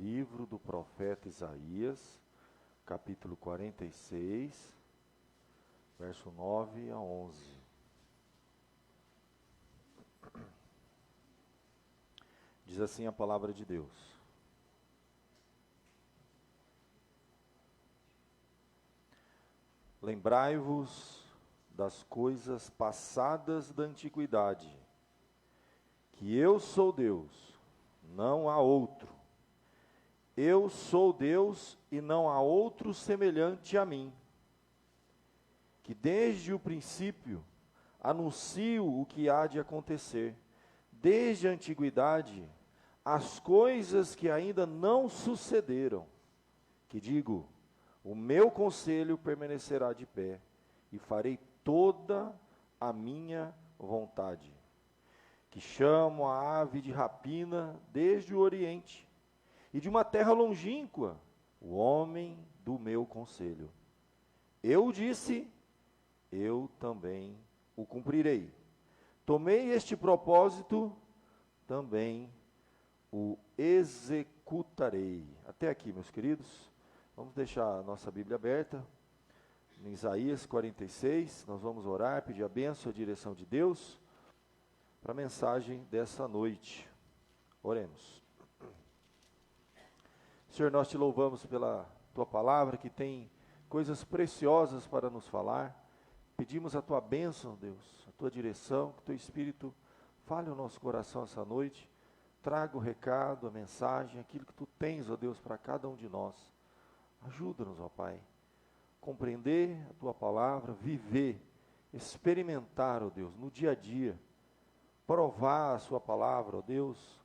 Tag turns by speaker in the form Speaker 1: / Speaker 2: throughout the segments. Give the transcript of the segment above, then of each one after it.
Speaker 1: livro do profeta Isaías, capítulo 46, verso 9 a 11. Diz assim a palavra de Deus: Lembrai-vos das coisas passadas da antiguidade, que eu sou Deus, não há outro. Eu sou Deus e não há outro semelhante a mim, que desde o princípio anuncio o que há de acontecer, desde a antiguidade, as coisas que ainda não sucederam, que digo, o meu conselho permanecerá de pé, e farei toda a minha vontade, que chamo a ave de rapina desde o Oriente, e de uma terra longínqua, o homem do meu conselho. Eu disse, eu também o cumprirei. Tomei este propósito, também o executarei. Até aqui, meus queridos. Vamos deixar a nossa Bíblia aberta. Em Isaías 46, nós vamos orar, pedir a bênção e a direção de Deus para a mensagem dessa noite. Oremos. Senhor, nós te louvamos pela tua palavra, que tem coisas preciosas para nos falar. Pedimos a tua bênção, Deus, a tua direção, que o teu Espírito fale ao nosso coração essa noite, traga o recado, a mensagem, aquilo que tu tens, ó Deus, para cada um de nós. Ajuda-nos, ó Pai, compreender a tua palavra, viver, experimentar, ó Deus, no dia a dia, provar a sua palavra, ó Deus,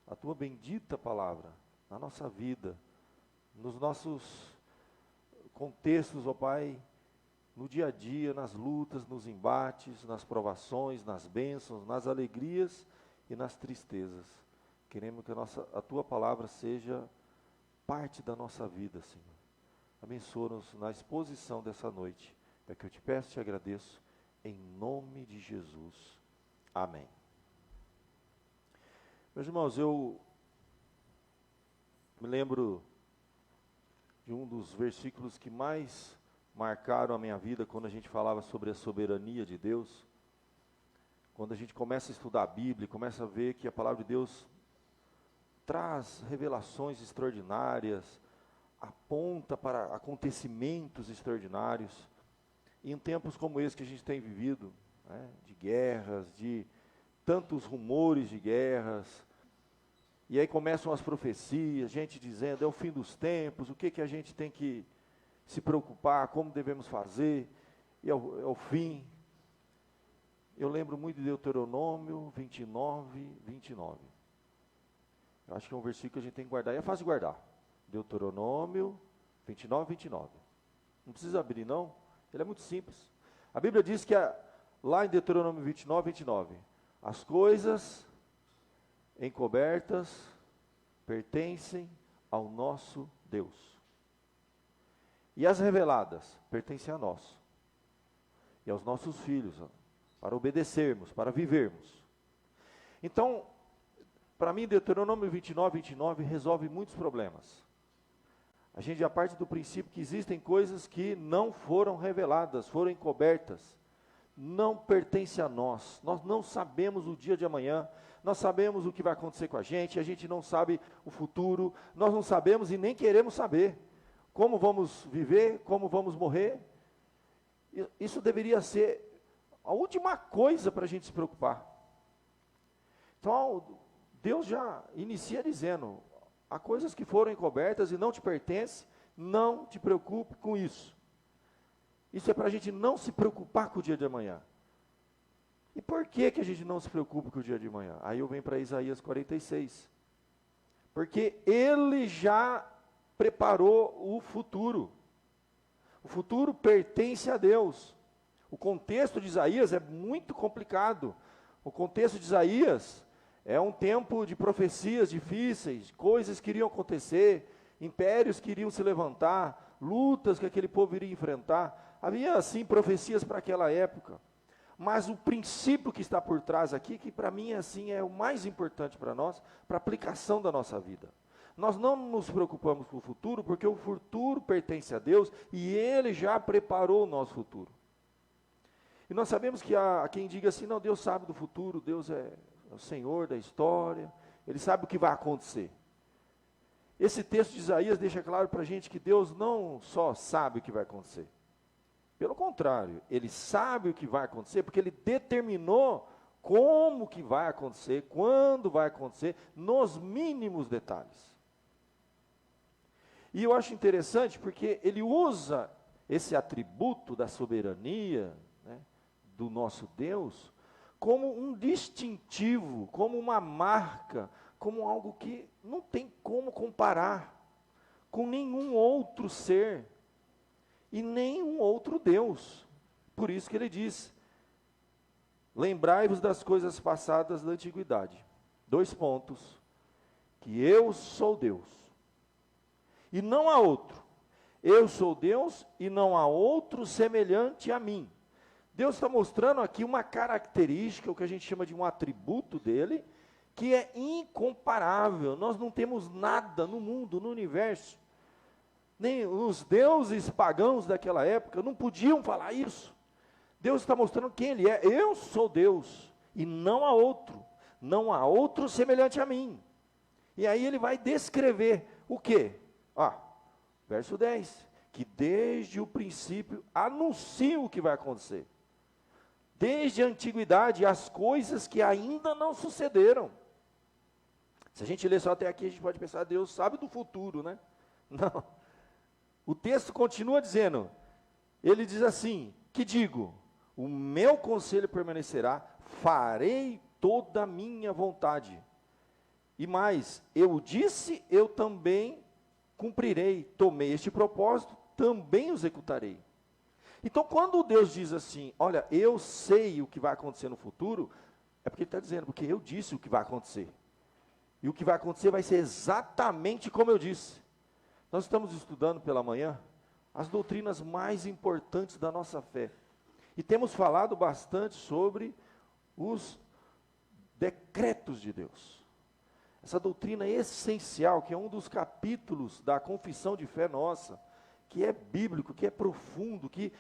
Speaker 1: a tua bendita palavra, na nossa vida, nos nossos contextos, ó Pai, no dia a dia, nas lutas, nos embates, nas provações, nas bênçãos, nas alegrias e nas tristezas. Queremos que a tua palavra seja parte da nossa vida, Senhor. Abençoa-nos na exposição dessa noite. É que eu te peço e te agradeço, em nome de Jesus. Amém. Meus irmãos, eu me lembro de um dos versículos que mais marcaram a minha vida quando a gente falava sobre a soberania de Deus. Quando a gente começa a estudar a Bíblia, começa a ver que a palavra de Deus traz revelações extraordinárias, aponta para acontecimentos extraordinários. E em tempos como esse que a gente tem vivido, né, de guerras, de tantos rumores de guerras, e aí começam as profecias, gente dizendo, é o fim dos tempos, o que a gente tem que se preocupar, como devemos fazer, e é o fim. Eu lembro muito de Deuteronômio 29, 29. Eu acho que é um versículo que a gente tem que guardar, e é fácil de guardar. Deuteronômio 29, 29. Não precisa abrir não, ele é muito simples. A Bíblia diz que lá em Deuteronômio 29, 29, as coisas encobertas pertencem ao nosso Deus. E as reveladas pertencem a nós e aos nossos filhos, para obedecermos, para vivermos. Então, para mim, Deuteronômio 29, 29 resolve muitos problemas. A gente já parte do princípio que existem coisas que não foram reveladas, foram encobertas, não pertencem a nós. Nós não sabemos o dia de amanhã, nós sabemos o que vai acontecer com a gente não sabe o futuro, nós não sabemos e nem queremos saber como vamos viver, como vamos morrer. Isso deveria ser a última coisa para a gente se preocupar. Então, Deus já inicia dizendo, há coisas que foram encobertas e não te pertencem, não te preocupe com isso. Isso é para a gente não se preocupar com o dia de amanhã. E por que a gente não se preocupa com o dia de amanhã? Aí eu venho para Isaías 46. Porque ele já preparou o futuro. O futuro pertence a Deus. O contexto de Isaías é muito complicado. O contexto de Isaías é um tempo de profecias difíceis, coisas que iriam acontecer, impérios que iriam se levantar, lutas que aquele povo iria enfrentar. Havia, assim, profecias para aquela época. Mas o princípio que está por trás aqui, que para mim assim é o mais importante para nós, para a aplicação da nossa vida. Nós não nos preocupamos com o futuro, porque o futuro pertence a Deus e Ele já preparou o nosso futuro. E nós sabemos que há quem diga assim, não, Deus sabe do futuro, Deus é o Senhor da história, Ele sabe o que vai acontecer. Esse texto de Isaías deixa claro para a gente que Deus não só sabe o que vai acontecer. Pelo contrário, Ele sabe o que vai acontecer, porque Ele determinou como que vai acontecer, quando vai acontecer, nos mínimos detalhes. E eu acho interessante porque Ele usa esse atributo da soberania, né, do nosso Deus, como um distintivo, como uma marca, como algo que não tem como comparar com nenhum outro ser e nenhum outro Deus. Por isso que ele diz, lembrai-vos das coisas passadas da antiguidade. 2 pontos, que eu sou Deus, e não há outro. Eu sou Deus e não há outro semelhante a mim. Deus está mostrando aqui uma característica, o que a gente chama de um atributo dele, que é incomparável. Nós não temos nada no mundo, no universo. Nem os deuses pagãos daquela época não podiam falar isso. Deus está mostrando quem Ele é. Eu sou Deus e não há outro. Não há outro semelhante a mim. E aí Ele vai descrever o quê? Verso 10. Que desde o princípio anuncia o que vai acontecer. Desde a antiguidade, as coisas que ainda não sucederam. Se a gente ler só até aqui, a gente pode pensar, Deus sabe do futuro, né? Não. O texto continua dizendo, ele diz assim, que digo, o meu conselho permanecerá, farei toda a minha vontade. E mais, eu disse, eu também cumprirei, tomei este propósito, também o executarei. Então, quando Deus diz assim, olha, eu sei o que vai acontecer no futuro, é porque Ele está dizendo, porque eu disse o que vai acontecer. E o que vai acontecer vai ser exatamente como eu disse. Nós estamos estudando pela manhã as doutrinas mais importantes da nossa fé. E temos falado bastante sobre os decretos de Deus. Essa doutrina essencial, que é um dos capítulos da confissão de fé nossa, que é bíblico, que é profundo, que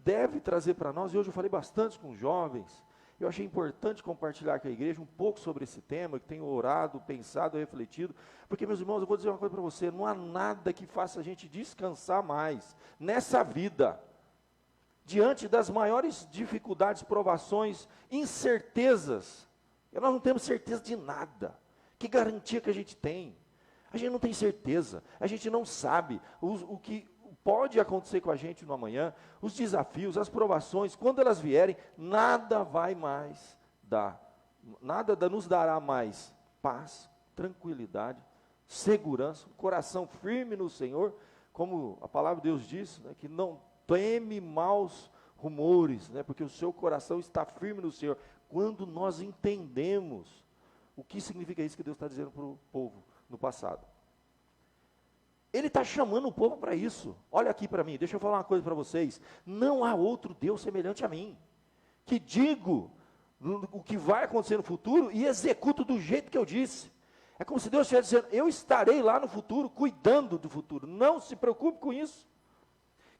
Speaker 1: deve trazer para nós, e hoje eu falei bastante com jovens, eu achei importante compartilhar com a igreja um pouco sobre esse tema, que tenho orado, pensado, refletido, porque, meus irmãos, eu vou dizer uma coisa para você, não há nada que faça a gente descansar mais, nessa vida, diante das maiores dificuldades, provações, incertezas, nós não temos certeza de nada, que garantia que a gente tem? A gente não tem certeza, a gente não sabe o que pode acontecer com a gente no amanhã, os desafios, as provações, quando elas vierem, nada vai mais dar, nada nos dará mais paz, tranquilidade, segurança, um coração firme no Senhor, como a palavra de Deus diz, né, que não teme maus rumores, né, porque o seu coração está firme no Senhor. Quando nós entendemos o que significa isso que Deus está dizendo para o povo no passado. Ele está chamando o povo para isso. Olha aqui para mim, deixa eu falar uma coisa para vocês. Não há outro Deus semelhante a mim, que digo o que vai acontecer no futuro e executo do jeito que eu disse. É como se Deus estivesse dizendo, eu estarei lá no futuro, cuidando do futuro. Não se preocupe com isso.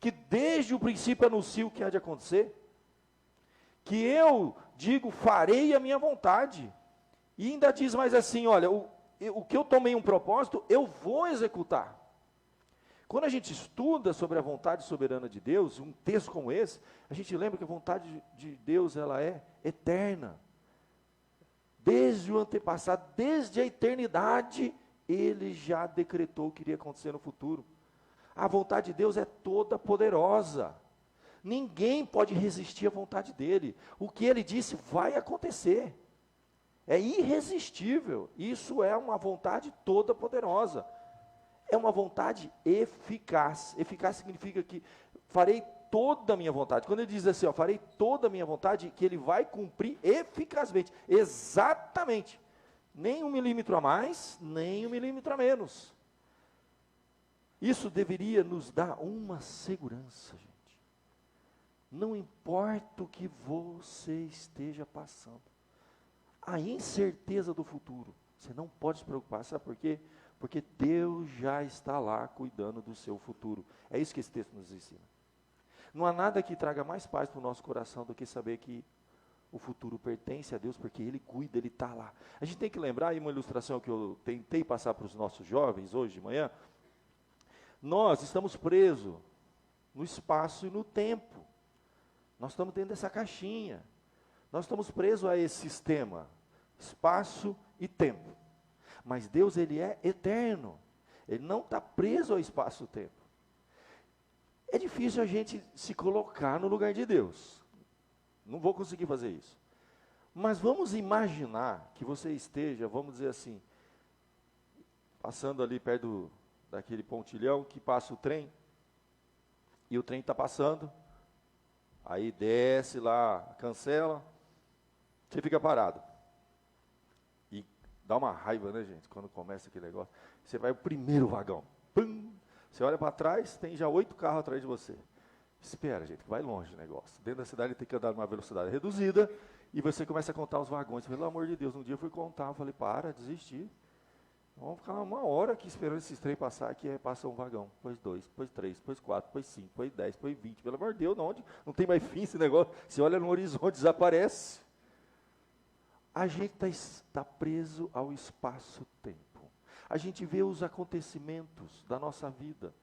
Speaker 1: Que desde o princípio anuncio o que há de acontecer. Que eu digo, farei a minha vontade. E ainda diz mais assim, olha, o que eu tomei um propósito, eu vou executar. Quando a gente estuda sobre a vontade soberana de Deus, um texto como esse, a gente lembra que a vontade de Deus, ela é eterna. Desde o antepassado, desde a eternidade, Ele já decretou o que iria acontecer no futuro. A vontade de Deus é toda poderosa. Ninguém pode resistir à vontade dEle. O que Ele disse vai acontecer. É irresistível. Isso é uma vontade toda poderosa. É uma vontade eficaz. Eficaz significa que farei toda a minha vontade. Quando ele diz assim, farei toda a minha vontade, que ele vai cumprir eficazmente, exatamente. Nem 1 milímetro a mais, nem 1 milímetro a menos. Isso deveria nos dar uma segurança, gente. Não importa o que você esteja passando. A incerteza do futuro, você não pode se preocupar, sabe por quê? Porque Deus já está lá cuidando do seu futuro. É isso que esse texto nos ensina. Não há nada que traga mais paz para o nosso coração do que saber que o futuro pertence a Deus, porque Ele cuida, Ele está lá. A gente tem que lembrar, aí uma ilustração que eu tentei passar para os nossos jovens hoje de manhã, nós estamos presos no espaço e no tempo. Nós estamos dentro dessa caixinha. Nós estamos presos a esse sistema, espaço e tempo. Mas Deus, Ele é eterno. Ele não está preso ao espaço e tempo. É difícil a gente se colocar no lugar de Deus. Não vou conseguir fazer isso. Mas vamos imaginar que você esteja, vamos dizer assim, passando ali perto daquele pontilhão que passa o trem, e o trem está passando, aí desce lá, cancela, você fica parado. E dá uma raiva, né, gente, quando começa aquele negócio. Você vai o primeiro vagão, pum, você olha para trás, tem já 8 carros atrás de você. Espera, gente, que vai longe o negócio. Dentro da cidade tem que andar numa velocidade reduzida, e você começa a contar os vagões. Pelo amor de Deus, um dia eu fui contar, eu falei, para, desisti. Vamos ficar uma hora aqui esperando esses trem passar, que passa um vagão, depois 2, depois 3, depois 4, depois 5, depois 10, depois 20. Pelo amor de Deus, não tem mais fim esse negócio. Você olha no horizonte, desaparece. A gente está preso ao espaço-tempo. A gente vê os acontecimentos da nossa vida,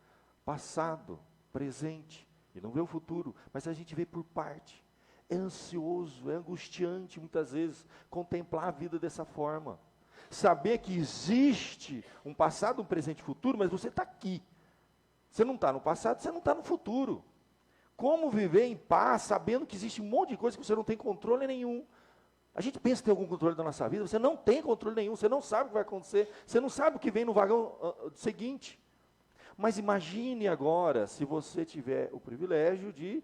Speaker 1: passado, presente, e não vê o futuro, mas a gente vê por parte. É ansioso, é angustiante muitas vezes contemplar a vida dessa forma. Saber que existe um passado, um presente e um futuro, mas você está aqui. Você não está no passado, você não está no futuro. Como viver em paz, sabendo que existe um monte de coisa que você não tem controle nenhum. A gente pensa que tem algum controle da nossa vida, você não tem controle nenhum, você não sabe o que vai acontecer, você não sabe o que vem no vagão seguinte. Mas imagine agora, se você tiver o privilégio de,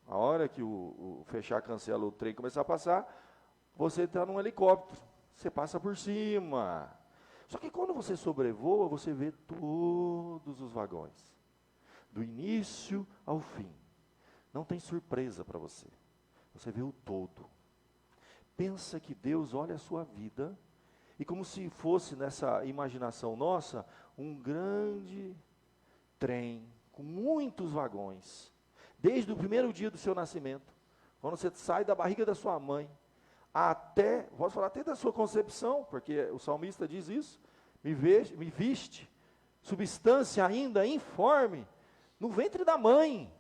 Speaker 1: a hora que o fechar, cancela, o trem começar a passar, você está num helicóptero, você passa por cima. Só que quando você sobrevoa, você vê todos os vagões, do início ao fim. Não tem surpresa para você, você vê o todo. Pensa que Deus olha a sua vida, e como se fosse, nessa imaginação nossa, um grande trem, com muitos vagões, desde o primeiro dia do seu nascimento, quando você sai da barriga da sua mãe, até, posso falar até da sua concepção, porque o salmista diz isso, me viste, substância ainda informe, no ventre da mãe.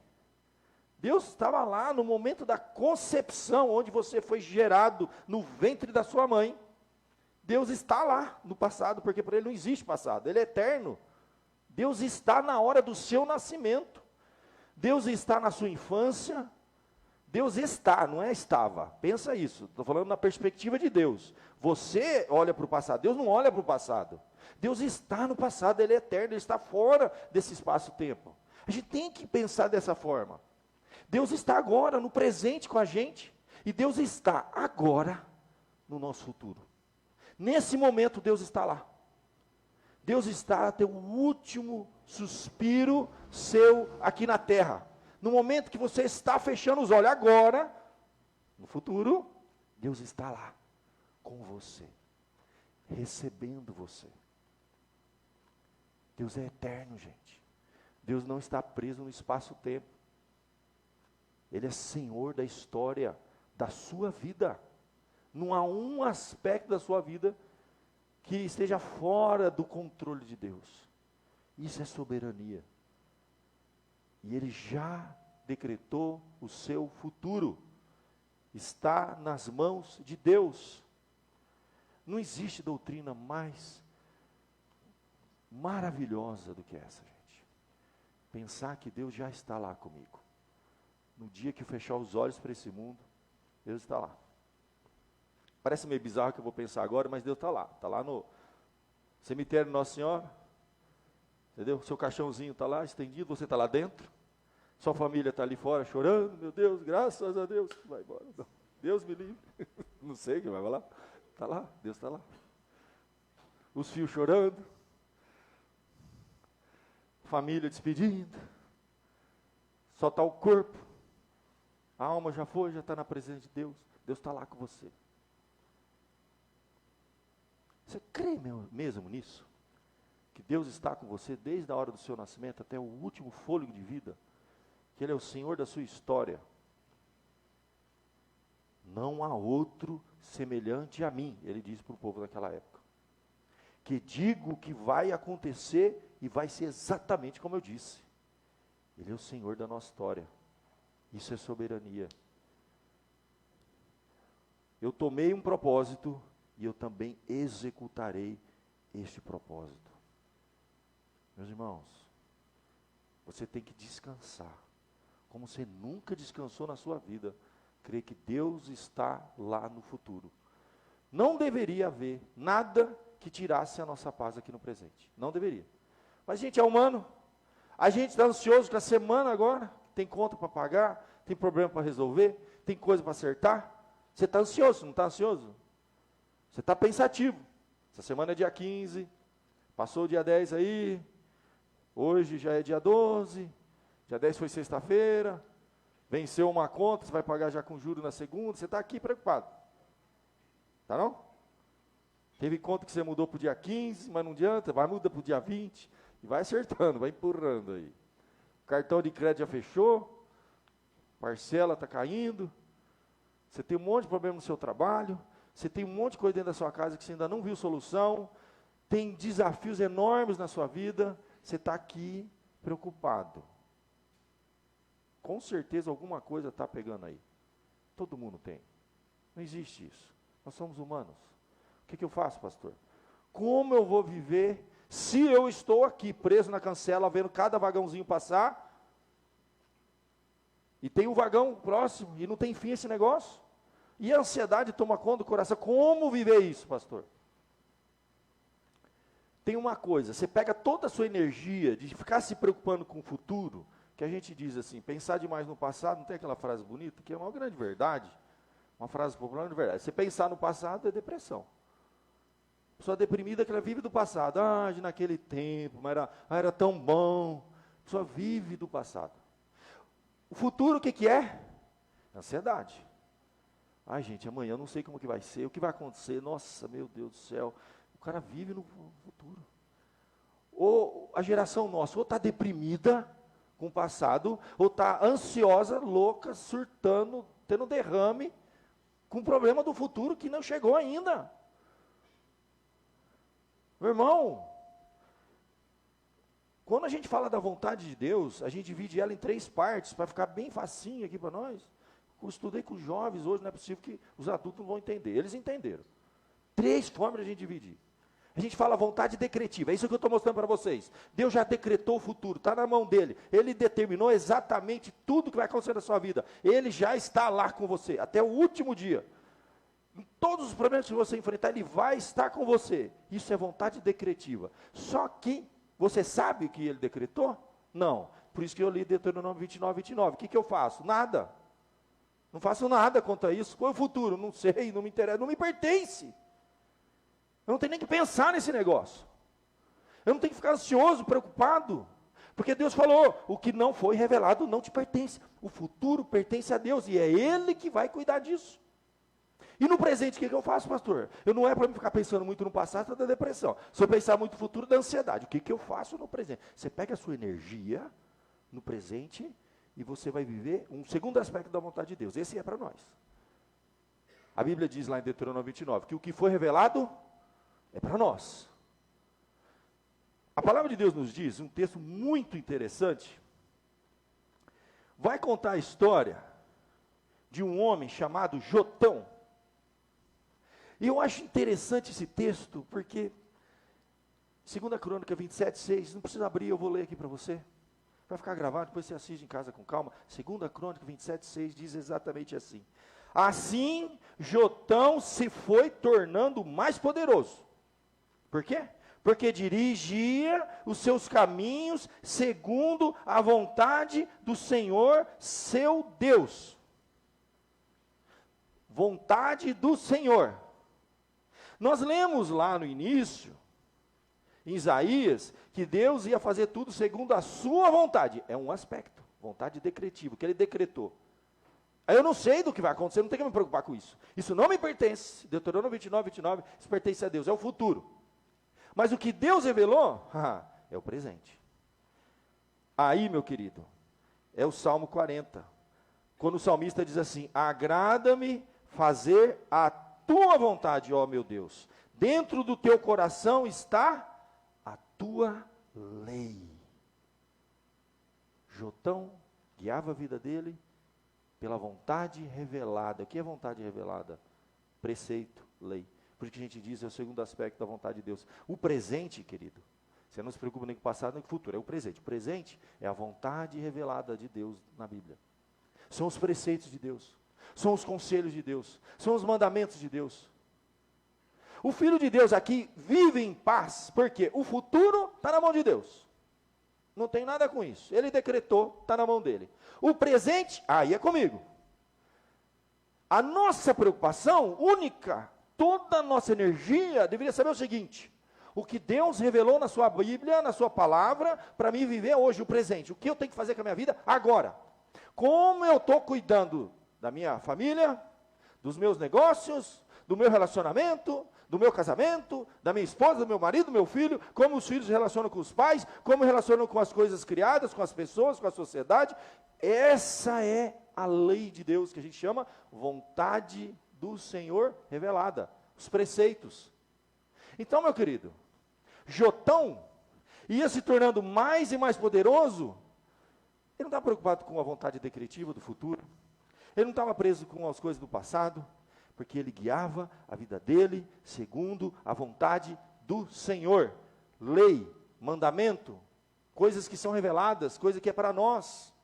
Speaker 1: Deus estava lá no momento da concepção, onde você foi gerado no ventre da sua mãe. Deus está lá no passado, porque para Ele não existe passado, Ele é eterno. Deus está na hora do seu nascimento. Deus está na sua infância. Deus está, não é estava. Pensa isso, estou falando na perspectiva de Deus. Você olha para o passado, Deus não olha para o passado. Deus está no passado, Ele é eterno, Ele está fora desse espaço-tempo. A gente tem que pensar dessa forma. Deus está agora, no presente com a gente. E Deus está agora no nosso futuro. Nesse momento, Deus está lá. Deus está até o último suspiro seu aqui na terra. No momento que você está fechando os olhos agora, no futuro, Deus está lá com você, recebendo você. Deus é eterno, gente. Deus não está preso no espaço-tempo. Ele é Senhor da história da sua vida. Não há um aspecto da sua vida que esteja fora do controle de Deus. Isso é soberania. E Ele já decretou o seu futuro. Está nas mãos de Deus. Não existe doutrina mais maravilhosa do que essa, gente. Pensar que Deus já está lá comigo. No dia que eu fechar os olhos para esse mundo, Deus está lá. Parece meio bizarro que eu vou pensar agora, mas Deus está lá. Está lá no cemitério Nossa Senhora. Entendeu? Seu caixãozinho está lá estendido, você está lá dentro. Sua família está ali fora chorando. Meu Deus, graças a Deus. Vai embora. Não. Deus me livre. Não sei quem vai lá. Está lá, Deus está lá. Os filhos chorando. Família despedindo. Só está o corpo. A alma já foi, já está na presença de Deus. Deus está lá com você. Você crê mesmo nisso? que Deus está com você desde a hora do seu nascimento até o último fôlego de vida, que Ele é o Senhor da sua história. Não há outro semelhante a mim, Ele disse para o povo daquela época. Que digo o que vai acontecer e vai ser exatamente como eu disse. Ele é o Senhor da nossa história. Isso é soberania. Eu tomei um propósito e eu também executarei este propósito. Meus irmãos, você tem que descansar, como você nunca descansou na sua vida, crer que Deus está lá no futuro. Não deveria haver nada que tirasse a nossa paz aqui no presente. Não deveria. Mas a gente é humano. A gente está ansioso com a semana agora. Tem conta para pagar, tem problema para resolver, tem coisa para acertar. Você está ansioso, não está ansioso? Você está pensativo. Essa semana é dia 15, passou o dia 10 aí, hoje já é dia 12, dia 10 foi sexta-feira, venceu uma conta, você vai pagar já com juros na segunda, você está aqui preocupado. Tá não? Teve conta que você mudou para o dia 15, mas não adianta, vai mudar para o dia 20, e vai acertando, vai empurrando aí. O cartão de crédito já fechou, parcela está caindo, você tem um monte de problema no seu trabalho, você tem um monte de coisa dentro da sua casa que você ainda não viu solução, tem desafios enormes na sua vida, você está aqui preocupado. Com certeza alguma coisa está pegando aí. Todo mundo tem. Não existe isso. Nós somos humanos. O que eu faço, pastor? Como eu vou viver se eu estou aqui preso na cancela, vendo cada vagãozinho passar, e tem um vagão próximo, e não tem fim esse negócio? E a ansiedade toma conta do coração. Como viver isso, pastor? Tem uma coisa, você pega toda a sua energia de ficar se preocupando com o futuro, que a gente diz assim, pensar demais no passado, não tem aquela frase bonita, que é uma grande verdade, uma frase popular de verdade. Você pensar no passado é depressão. A pessoa deprimida que ela vive do passado. Naquele tempo, mas era tão bom. A pessoa vive do passado. O futuro o que é? Ansiedade. Gente, amanhã eu não sei como que vai ser, o que vai acontecer, nossa, meu Deus do céu. O cara vive no futuro. Ou a geração nossa, ou está deprimida com o passado, ou está ansiosa, louca, surtando, tendo derrame, com o problema do futuro que não chegou ainda. Meu irmão, quando a gente fala da vontade de Deus, a gente divide ela em 3 partes, para ficar bem facinho aqui para nós. Eu estudei com os jovens hoje, não é possível que os adultos não vão entender. Eles entenderam. 3 formas de a gente dividir. A gente fala vontade decretiva, é isso que eu estou mostrando para vocês. Deus já decretou o futuro, está na mão dele. Ele determinou exatamente tudo que vai acontecer na sua vida. Ele já está lá com você, até o último dia. Em todos os problemas que você enfrentar, Ele vai estar com você. Isso é vontade decretiva. Só que, você sabe o que Ele decretou? Não. Por isso que eu li Deuteronômio 29. O que eu faço? Nada. Não faço nada quanto a isso. Qual é o futuro? Não sei, não me interessa, não me pertence. Eu não tenho nem que pensar nesse negócio. Eu não tenho que ficar ansioso, preocupado. Porque Deus falou, o que não foi revelado não te pertence. O futuro pertence a Deus e é Ele que vai cuidar disso. E no presente, o que eu faço, pastor? Eu não é para ficar pensando muito no passado, da depressão. Se eu pensar muito no futuro, da ansiedade. O que eu faço no presente? Você pega a sua energia no presente e você vai viver um segundo aspecto da vontade de Deus. Esse é para nós. A Bíblia diz lá em Deuteronômio 29, que o que foi revelado é para nós. A palavra de Deus nos diz, um texto muito interessante, vai contar a história de um homem chamado Jotão. E eu acho interessante esse texto, porque 2 Crônica 27:6, não precisa abrir, eu vou ler aqui para você. Vai ficar gravado, depois você assiste em casa com calma. 2 Crônica 27:6 diz exatamente assim. Assim, Jotão se foi tornando mais poderoso. Por quê? Porque dirigia os seus caminhos segundo a vontade do Senhor, seu Deus. Vontade do Senhor. Nós lemos lá no início, em Isaías, que Deus ia fazer tudo segundo a sua vontade. É um aspecto, vontade decretiva, que Ele decretou. Aí eu não sei do que vai acontecer, não tenho que me preocupar com isso. Isso não me pertence. Deuteronômio 29, isso pertence a Deus, é o futuro. Mas o que Deus revelou, é o presente. Aí, meu querido, é o Salmo 40. Quando o salmista diz assim: agrada-me fazer a tua vontade, ó meu Deus. Dentro do teu coração está a tua lei. Jotão guiava a vida dele pela vontade revelada. O que é vontade revelada? Preceito, lei. Por isso que a gente diz, é o segundo aspecto da vontade de Deus. O presente, querido, você não se preocupa nem com o passado nem com o futuro, é o presente. O presente é a vontade revelada de Deus na Bíblia. São os preceitos de Deus, são os conselhos de Deus, são os mandamentos de Deus. O Filho de Deus aqui vive em paz, porque o futuro está na mão de Deus. Não tem nada com isso. Ele decretou, está na mão dele. O presente, aí é comigo. A nossa preocupação única, toda a nossa energia, deveria saber o seguinte: o que Deus revelou na sua Bíblia, na sua palavra, para mim viver hoje o presente. O que eu tenho que fazer com a minha vida agora? Como eu estou cuidando da minha família, dos meus negócios, do meu relacionamento, do meu casamento, da minha esposa, do meu marido, do meu filho, como os filhos se relacionam com os pais, como relacionam com as coisas criadas, com as pessoas, com a sociedade. Essa é a lei de Deus, que a gente chama vontade do Senhor revelada, os preceitos. Então, meu querido, Jotão ia se tornando mais e mais poderoso. Ele não estava preocupado com a vontade decretiva do futuro, ele não estava preso com as coisas do passado, porque ele guiava a vida dele segundo a vontade do Senhor. Lei, mandamento, coisas que são reveladas, coisa que é para nós.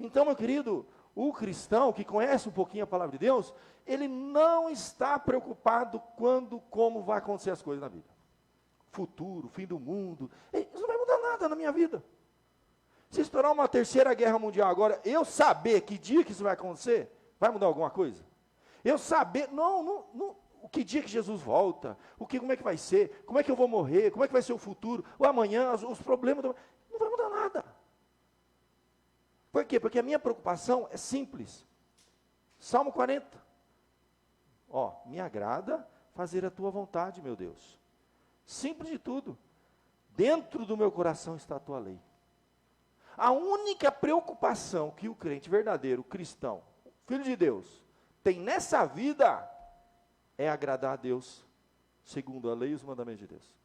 Speaker 1: Então, meu querido, o cristão que conhece um pouquinho a palavra de Deus, ele não está preocupado como vai acontecer as coisas na vida. Futuro, fim do mundo, isso não vai mudar nada na minha vida. Se estourar uma terceira guerra mundial agora, eu saber que dia que isso vai acontecer, vai mudar alguma coisa? Eu saber, o que dia que Jesus volta, como é que vai ser, como é que eu vou morrer, como é que vai ser o futuro, o amanhã, os problemas, não vai mudar nada. Por quê? Porque a minha preocupação é simples. Salmo 40. Me agrada fazer a tua vontade, meu Deus. Simples de tudo. Dentro do meu coração está a tua lei. A única preocupação que o crente verdadeiro, cristão, filho de Deus, tem nessa vida é agradar a Deus, segundo a lei e os mandamentos de Deus.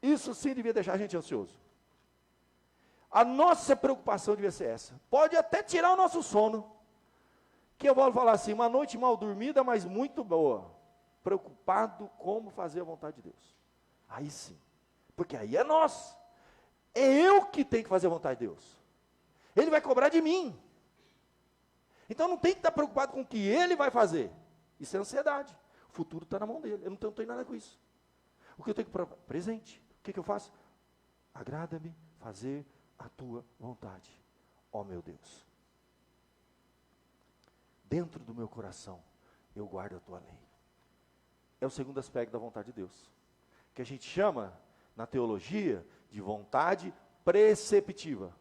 Speaker 1: Isso sim devia deixar a gente ansioso. A nossa preocupação devia ser essa. Pode até tirar o nosso sono, que eu vou falar assim, uma noite mal dormida, mas muito boa. Preocupado como fazer a vontade de Deus. Aí sim, porque aí é nós. É eu que tenho que fazer a vontade de Deus. Ele vai cobrar de mim. Então não tem que estar preocupado com o que ele vai fazer. Isso é ansiedade. O futuro está na mão dele. Eu não tenho nada com isso. O que eu tenho que preocupar? Presente. O que eu faço? Agrada-me fazer a tua vontade, ó meu Deus. Dentro do meu coração, eu guardo a tua lei. É o segundo aspecto da vontade de Deus. Que a gente chama, na teologia, de vontade preceptiva.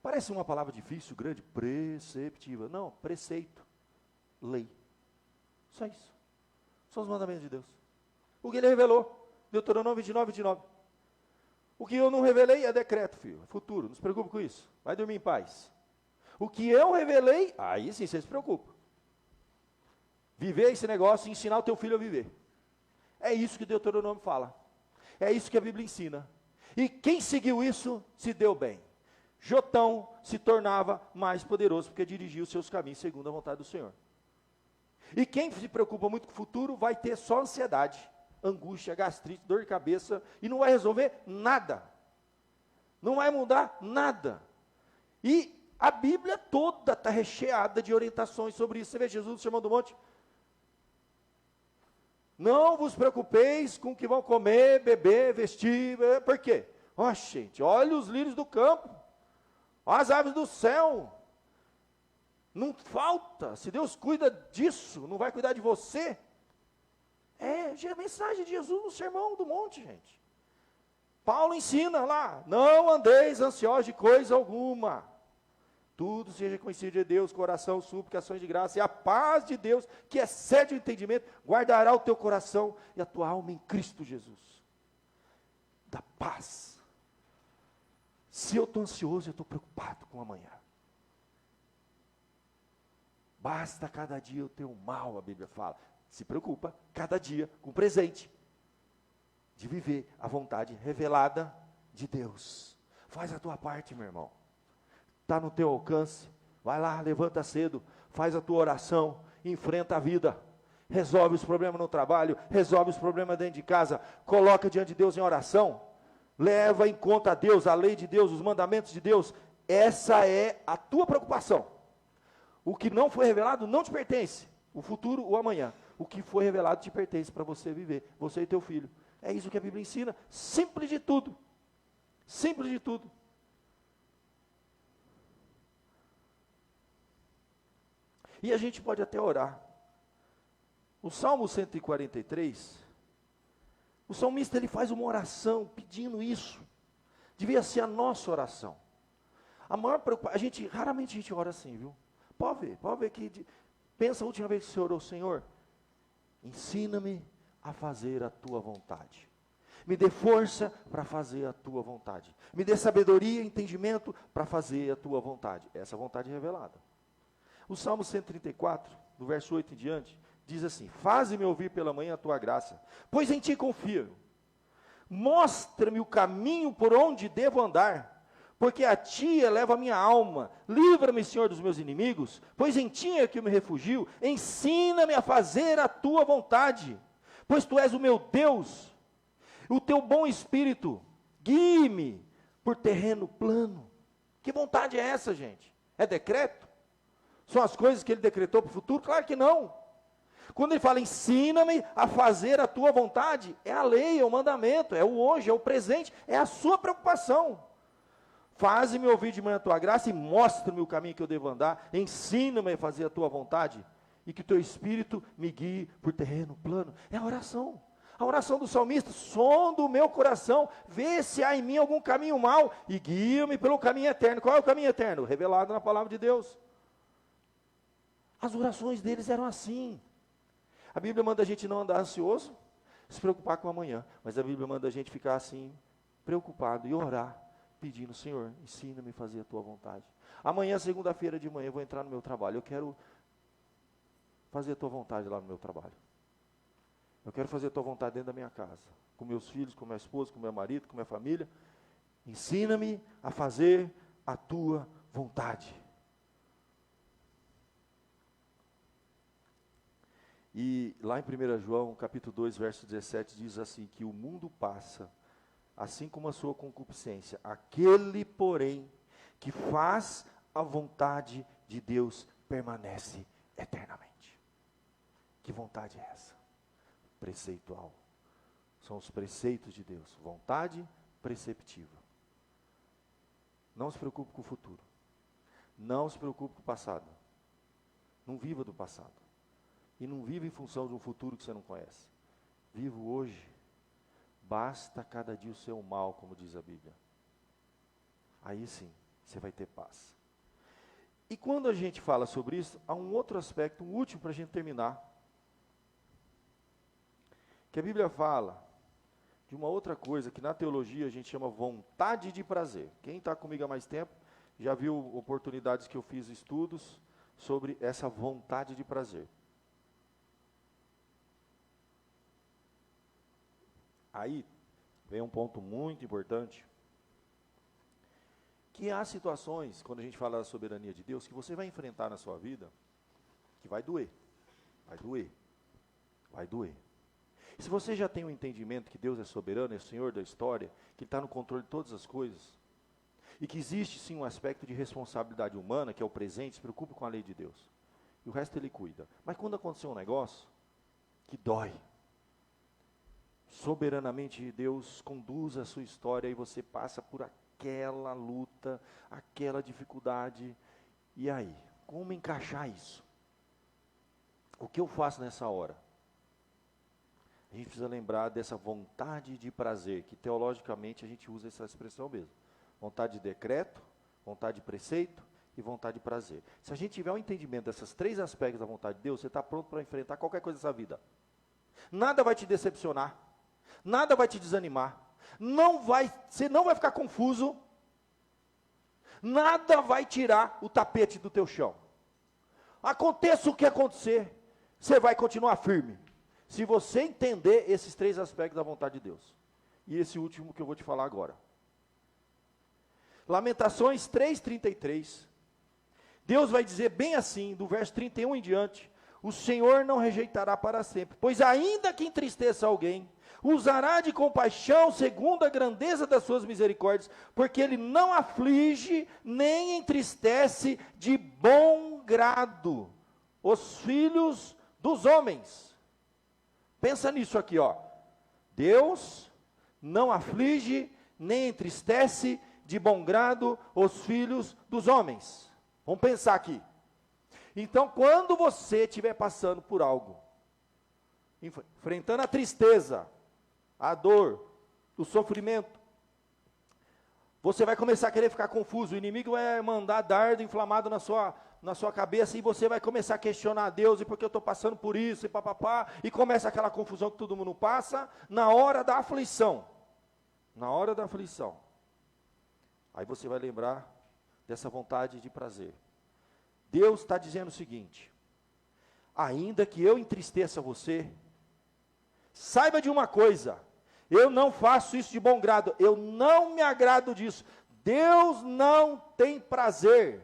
Speaker 1: Parece uma palavra difícil, grande, preceptiva. Não, preceito, lei. Só isso. São os mandamentos de Deus. O que ele revelou, Deuteronômio 29, 29. O que eu não revelei é decreto, filho, é futuro, não se preocupe com isso. Vai dormir em paz. O que eu revelei, aí sim você se preocupa. Viver esse negócio e ensinar o teu filho a viver. É isso que Deuteronômio fala. É isso que a Bíblia ensina. E quem seguiu isso, se deu bem. Jotão se tornava mais poderoso, porque dirigia os seus caminhos segundo a vontade do Senhor. E quem se preocupa muito com o futuro, vai ter só ansiedade, angústia, gastrite, dor de cabeça, e não vai resolver nada. Não vai mudar nada. E a Bíblia toda está recheada de orientações sobre isso. Você vê Jesus no Sermão do Monte? Não vos preocupeis com o que vão comer, beber, vestir. Por quê? Gente, olha os lírios do campo. Olha as aves do céu. Não falta. Se Deus cuida disso, não vai cuidar de você? É a mensagem de Jesus no Sermão do Monte, gente. Paulo ensina lá, não andeis ansiosos de coisa alguma. Tudo seja conhecido de Deus, coração, súplica, ações de graça, e a paz de Deus, que excede o entendimento, guardará o teu coração e a tua alma em Cristo Jesus. Da paz. Se eu estou ansioso, eu estou preocupado com amanhã. Basta cada dia o teu mal, a Bíblia fala. Se preocupa cada dia com o presente, de viver a vontade revelada de Deus. Faz a tua parte, meu irmão. Está no teu alcance. Vai lá, levanta cedo, faz a tua oração, enfrenta a vida. Resolve os problemas no trabalho, resolve os problemas dentro de casa, coloca diante de Deus em oração. Leva em conta a Deus, a lei de Deus, os mandamentos de Deus. Essa é a tua preocupação. O que não foi revelado não te pertence. O futuro, o amanhã. O que foi revelado te pertence para você viver, você e teu filho. É isso que a Bíblia ensina, simples de tudo. Simples de tudo. E a gente pode até orar. O Salmo 143, o salmista ele faz uma oração pedindo isso. Devia ser a nossa oração. A maior preocupação, raramente a gente ora assim, viu? Pode ver que, pensa a última vez que você orou, Senhor, ensina-me a fazer a tua vontade. Me dê força para fazer a tua vontade. Me dê sabedoria e entendimento para fazer a tua vontade. Essa vontade revelada. O Salmo 134, do verso 8 em diante, diz assim: faze-me ouvir pela manhã a tua graça, pois em ti confio. Mostra-me o caminho por onde devo andar, porque a ti eleva a minha alma. Livra-me, Senhor, dos meus inimigos, pois em ti é que eu me refugio. Ensina-me a fazer a tua vontade, pois tu és o meu Deus. O teu bom espírito guie-me por terreno plano. Que vontade é essa, gente? É decreto? São as coisas que ele decretou para o futuro? Claro que não. Quando ele fala, ensina-me a fazer a tua vontade, é a lei, é o mandamento, é o hoje, é o presente, é a sua preocupação. Faze-me ouvir de manhã a tua graça e mostra-me o caminho que eu devo andar, ensina-me a fazer a tua vontade, e que o teu espírito me guie por terreno plano. É a oração. A oração do salmista: sonda o meu coração, vê se há em mim algum caminho mau, e guia-me pelo caminho eterno. Qual é o caminho eterno? Revelado na palavra de Deus. As orações deles eram assim. A Bíblia manda a gente não andar ansioso, se preocupar com amanhã, mas a Bíblia manda a gente ficar assim, preocupado e orar, pedindo: Senhor, ensina-me a fazer a tua vontade. Amanhã, segunda-feira de manhã, eu vou entrar no meu trabalho, eu quero fazer a tua vontade lá no meu trabalho. Eu quero fazer a tua vontade dentro da minha casa, com meus filhos, com minha esposa, com meu marido, com minha família. Ensina-me a fazer a tua vontade. E lá em 1 João, capítulo 2, verso 17, diz assim, que o mundo passa, assim como a sua concupiscência. Aquele, porém, que faz a vontade de Deus, permanece eternamente. Que vontade é essa? Preceitual. São os preceitos de Deus. Vontade preceptiva. Não se preocupe com o futuro. Não se preocupe com o passado. Não viva do passado. E não viva em função de um futuro que você não conhece. Viva hoje. Basta cada dia o seu mal, como diz a Bíblia. Aí sim, você vai ter paz. E quando a gente fala sobre isso, há um outro aspecto, um último para a gente terminar. Que a Bíblia fala de uma outra coisa que na teologia a gente chama vontade de prazer. Quem está comigo há mais tempo já viu oportunidades que eu fiz estudos sobre essa vontade de prazer. Aí vem um ponto muito importante, que há situações, quando a gente fala da soberania de Deus, que você vai enfrentar na sua vida, que vai doer, vai doer, vai doer. E se você já tem o entendimento que Deus é soberano, é o Senhor da história, que Ele está no controle de todas as coisas, e que existe sim um aspecto de responsabilidade humana, que é o presente, se preocupe com a lei de Deus, e o resto Ele cuida. Mas quando acontecer um negócio que dói, soberanamente Deus conduz a sua história e você passa por aquela luta, aquela dificuldade, e aí? Como encaixar isso? O que eu faço nessa hora? A gente precisa lembrar dessa vontade de prazer, que teologicamente a gente usa essa expressão mesmo. Vontade de decreto, vontade de preceito e vontade de prazer. Se a gente tiver um entendimento desses 3 aspectos da vontade de Deus, você está pronto para enfrentar qualquer coisa dessa vida. Nada vai te decepcionar, nada vai te desanimar, você não vai ficar confuso, nada vai tirar o tapete do teu chão. Aconteça o que acontecer, você vai continuar firme, se você entender esses 3 aspectos da vontade de Deus. E esse último que eu vou te falar agora. Lamentações 3:33. Deus vai dizer bem assim, do verso 31 em diante: o Senhor não rejeitará para sempre, pois ainda que entristeça alguém, usará de compaixão segundo a grandeza das suas misericórdias, porque Ele não aflige, nem entristece de bom grado os filhos dos homens. Pensa nisso aqui, ó. Deus não aflige, nem entristece de bom grado os filhos dos homens. Vamos pensar aqui. Então, quando você estiver passando por algo, enfrentando a tristeza, a dor, o sofrimento, você vai começar a querer ficar confuso, o inimigo vai mandar dardo inflamado na sua cabeça, e você vai começar a questionar a Deus, e por que eu estou passando por isso, e papapá, e começa aquela confusão que todo mundo passa, na hora da aflição. Na hora da aflição. Aí você vai lembrar dessa vontade de prazer. Deus está dizendo o seguinte: ainda que eu entristeça você, saiba de uma coisa, eu não faço isso de bom grado, eu não me agrado disso. Deus não tem prazer.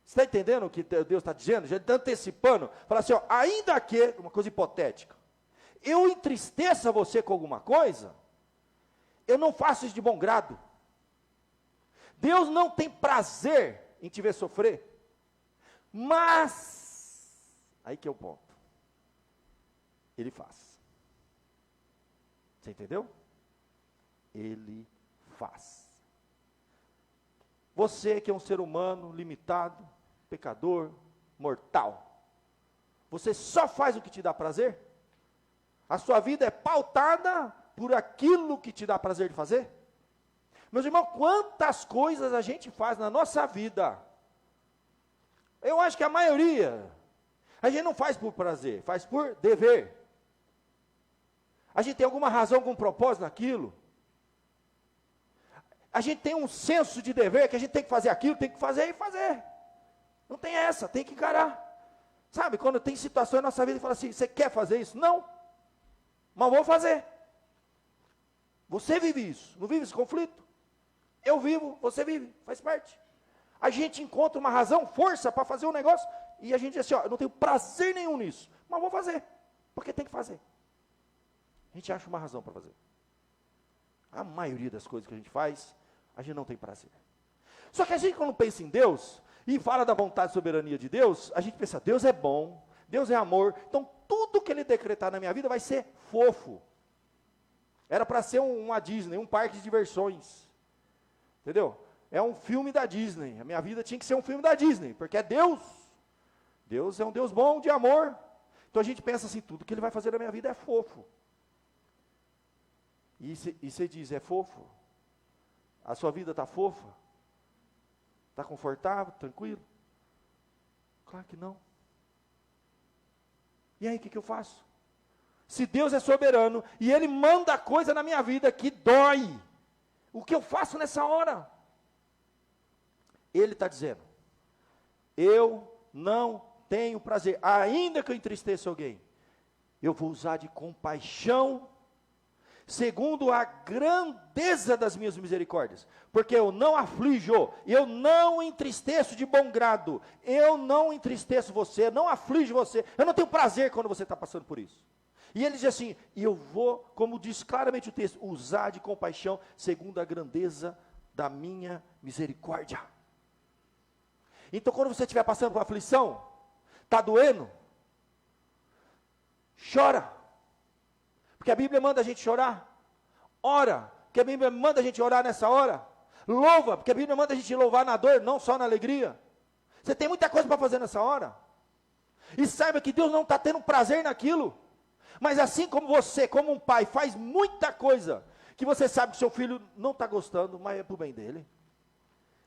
Speaker 1: Você está entendendo o que Deus está dizendo? Já está antecipando. Fala assim, ó, ainda que, uma coisa hipotética, eu entristeça você com alguma coisa, eu não faço isso de bom grado. Deus não tem prazer em te ver sofrer. Mas, aí que é o ponto, Ele faz. Você entendeu? Ele faz. Você que é um ser humano limitado, pecador, mortal, você só faz o que te dá prazer? A sua vida é pautada por aquilo que te dá prazer de fazer? Meus irmãos, quantas coisas a gente faz na nossa vida? Eu acho que a maioria, a gente não faz por prazer, faz por dever. A gente tem alguma razão, algum propósito naquilo. A gente tem um senso de dever, que a gente tem que fazer aquilo, tem que fazer e fazer. Não tem essa, tem que encarar. Sabe, quando tem situações na nossa vida e fala assim, você quer fazer isso? Não, mas vou fazer. Você vive isso, não vive esse conflito? Eu vivo, você vive, faz parte. A gente encontra uma razão, força para fazer um negócio, e a gente diz assim, ó, eu não tenho prazer nenhum nisso, mas vou fazer, porque tem que fazer. A gente acha uma razão para fazer. A maioria das coisas que a gente faz, a gente não tem prazer. Só que a gente, quando pensa em Deus, e fala da vontade e soberania de Deus, a gente pensa, Deus é bom, Deus é amor, então tudo que Ele decretar na minha vida vai ser fofo. Era para ser uma Disney, um parque de diversões. Entendeu? É um filme da Disney. A minha vida tinha que ser um filme da Disney, porque é Deus. Deus é um Deus bom, de amor. Então a gente pensa assim, tudo que Ele vai fazer na minha vida é fofo. E você diz, é fofo? A sua vida está fofa? Está confortável, tranquilo? Claro que não. E aí, o que eu faço? Se Deus é soberano, e Ele manda coisa na minha vida que dói, o que eu faço nessa hora? Ele está dizendo, eu não tenho prazer, ainda que eu entristeça alguém, eu vou usar de compaixão, segundo a grandeza das minhas misericórdias, porque eu não aflijo, eu não entristeço de bom grado, eu não entristeço você, não aflijo você, eu não tenho prazer quando você está passando por isso. E ele diz assim, e eu vou, como diz claramente o texto, usar de compaixão, segundo a grandeza da minha misericórdia. Então, quando você estiver passando por aflição, está doendo, chora, porque a Bíblia manda a gente chorar, ora, porque a Bíblia manda a gente orar nessa hora, louva, porque a Bíblia manda a gente louvar na dor, não só na alegria. Você tem muita coisa para fazer nessa hora, e saiba que Deus não está tendo prazer naquilo, mas assim como você, como um pai, faz muita coisa, que você sabe que seu filho não está gostando, mas é para o bem dele,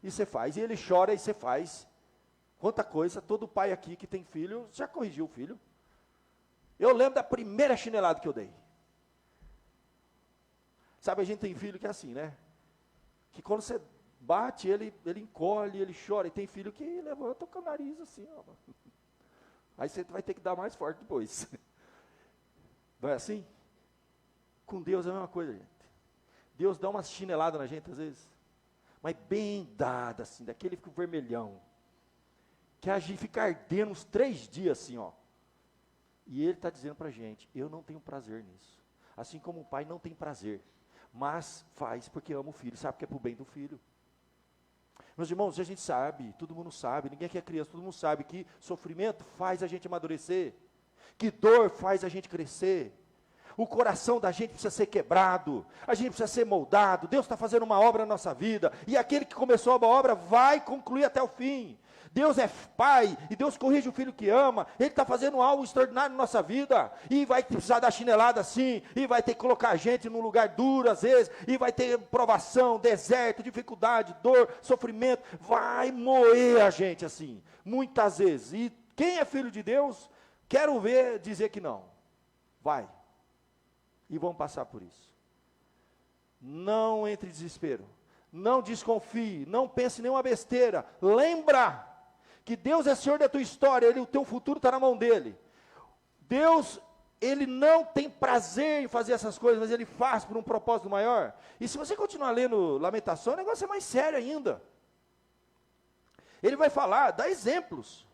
Speaker 1: e você faz. E ele chora e você faz. Quanta coisa, todo pai aqui que tem filho, já corrigiu o filho. Eu lembro da primeira chinelada que eu dei. Sabe, a gente tem filho que é assim, né? Que quando você bate, ele encolhe, ele chora. E tem filho que levanta com o nariz assim, ó. Aí você vai ter que dar mais forte depois. Não é assim? Com Deus é a mesma coisa, gente. Deus dá uma chinelada na gente às vezes. Mas bem dada, assim, daquele fica vermelhão. Que a gente fica ardendo uns 3 dias assim, ó. E ele está dizendo para a gente, eu não tenho prazer nisso. Assim como o pai não tem prazer. Mas faz porque ama o filho, sabe que é para o bem do filho. Meus irmãos, a gente sabe, todo mundo sabe, ninguém aqui é criança, todo mundo sabe que sofrimento faz a gente amadurecer, que dor faz a gente crescer, o coração da gente precisa ser quebrado, a gente precisa ser moldado, Deus está fazendo uma obra na nossa vida, e aquele que começou a obra vai concluir até o fim. Deus é pai, e Deus corrige o filho que ama, Ele está fazendo algo extraordinário na nossa vida, e vai precisar dar chinelada assim, e vai ter que colocar a gente num lugar duro às vezes, e vai ter provação, deserto, dificuldade, dor, sofrimento, vai moer a gente assim, muitas vezes, e quem é filho de Deus, quero ver dizer que não, vai, e vão passar por isso. Não entre em desespero, não desconfie, não pense em nenhuma besteira, lembra, que Deus é Senhor da tua história, o teu futuro está na mão dEle. Deus, Ele não tem prazer em fazer essas coisas, mas Ele faz por um propósito maior. E se você continuar lendo Lamentação, o negócio é mais sério ainda. Ele vai falar, dá exemplos.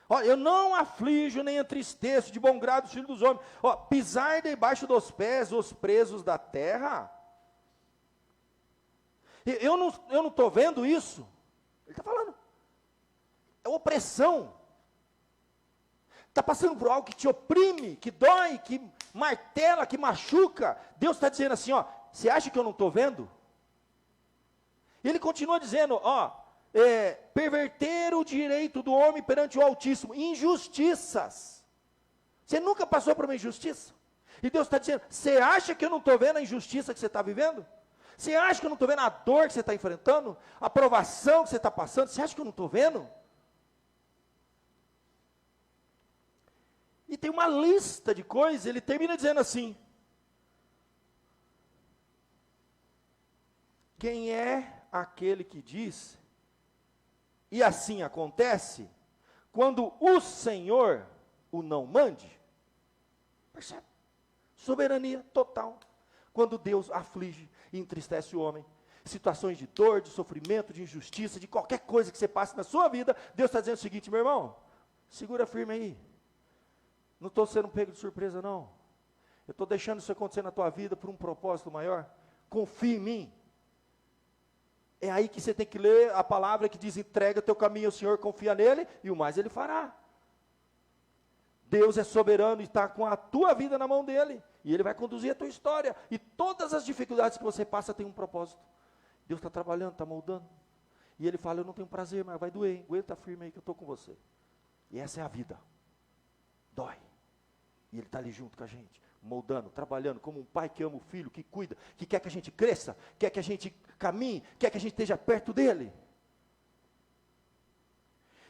Speaker 1: Ó, eu não aflijo nem entristeço de bom grado os filhos dos homens. Ó, pisar debaixo dos pés os presos da terra. Eu não estou vendo isso. Ele está falando. É opressão. Está passando por algo que te oprime, que dói, que martela, que machuca. Deus está dizendo assim, ó, você acha que eu não estou vendo? E ele continua dizendo, ó, perverter o direito do homem perante o Altíssimo, injustiças. Você nunca passou por uma injustiça? E Deus está dizendo, você acha que eu não estou vendo a injustiça que você está vivendo? Você acha que eu não estou vendo a dor que você está enfrentando? A provação que você está passando? Você acha que eu não estou vendo? E tem uma lista de coisas, ele termina dizendo assim, quem é aquele que diz, e assim acontece, quando o Senhor o não mande? Percebe? Soberania total. Quando Deus aflige e entristece o homem, situações de dor, de sofrimento, de injustiça, de qualquer coisa que você passe na sua vida, Deus está dizendo o seguinte, meu irmão, segura firme aí. Não estou sendo pego de surpresa, não. Eu estou deixando isso acontecer na tua vida por um propósito maior. Confia em mim. É aí que você tem que ler a palavra que diz, entrega teu caminho ao Senhor, confia nele, e o mais ele fará. Deus é soberano e está com a tua vida na mão dele. E ele vai conduzir a tua história. E todas as dificuldades que você passa têm um propósito. Deus está trabalhando, está moldando. E ele fala, eu não tenho prazer, mas vai doer, hein? Aguenta firme aí que eu estou com você. E essa é a vida. Dói. E Ele está ali junto com a gente, moldando, trabalhando, como um pai que ama o filho, que cuida, que quer que a gente cresça, quer que a gente caminhe, quer que a gente esteja perto dEle.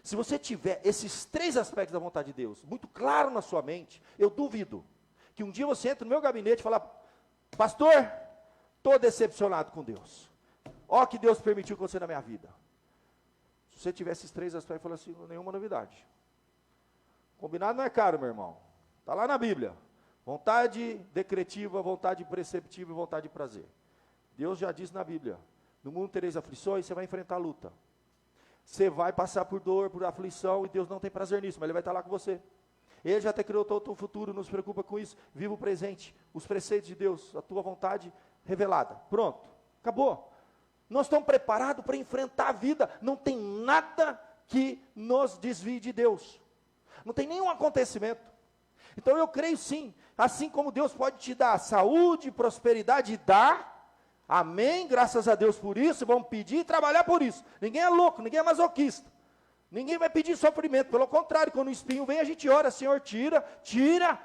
Speaker 1: Se você tiver esses 3 aspectos da vontade de Deus, muito claro na sua mente, eu duvido, que um dia você entra no meu gabinete e fala, pastor, estou decepcionado com Deus. Ó que Deus permitiu acontecer na minha vida. Se você tiver esses 3 aspectos, fala assim, nenhuma novidade. Combinado não é caro, meu irmão. Está lá na Bíblia, vontade decretiva, vontade preceptiva e vontade de prazer. Deus já disse na Bíblia, no mundo tereis aflições, você vai enfrentar a luta. Você vai passar por dor, por aflição, e Deus não tem prazer nisso, mas Ele vai estar lá com você. Ele já te criou todo o teu futuro, não se preocupa com isso, viva o presente, os preceitos de Deus, a tua vontade revelada. Pronto, acabou. Nós estamos preparados para enfrentar a vida, não tem nada que nos desvie de Deus. Não tem nenhum acontecimento. Então eu creio sim, assim como Deus pode te dar saúde, prosperidade, dá, amém, graças a Deus por isso, vamos pedir e trabalhar por isso. Ninguém é louco, ninguém é masoquista, ninguém vai pedir sofrimento, pelo contrário, quando o espinho vem a gente ora, Senhor, tira.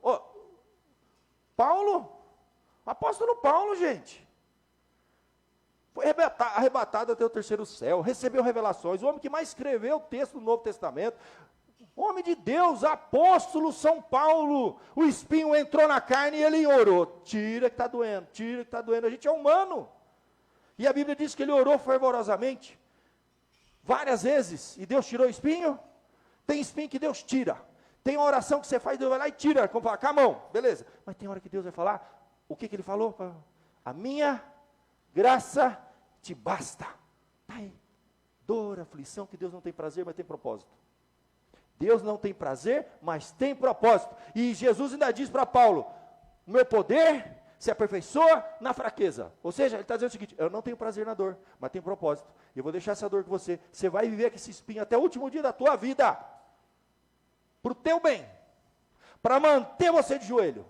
Speaker 1: Oh, Paulo, apóstolo Paulo, gente, foi arrebatado até o terceiro céu, recebeu revelações, o homem que mais escreveu o texto do Novo Testamento, homem de Deus, apóstolo São Paulo, o espinho entrou na carne e ele orou, tira que está doendo, a gente é humano, e a Bíblia diz que ele orou fervorosamente, várias vezes, e Deus tirou o espinho. Tem espinho que Deus tira, tem uma oração que você faz, Deus vai lá e tira, como falar, com a mão, beleza, mas tem hora que Deus vai falar, o que ele falou? A minha graça te basta. Está aí, dor, aflição, que Deus não tem prazer, mas tem propósito. Deus não tem prazer, mas tem propósito. E Jesus ainda diz para Paulo, o meu poder se aperfeiçoa na fraqueza. Ou seja, ele está dizendo o seguinte, eu não tenho prazer na dor, mas tenho propósito. E eu vou deixar essa dor com você. Você vai viver com esse espinho até o último dia da tua vida. Para o teu bem. Para manter você de joelho.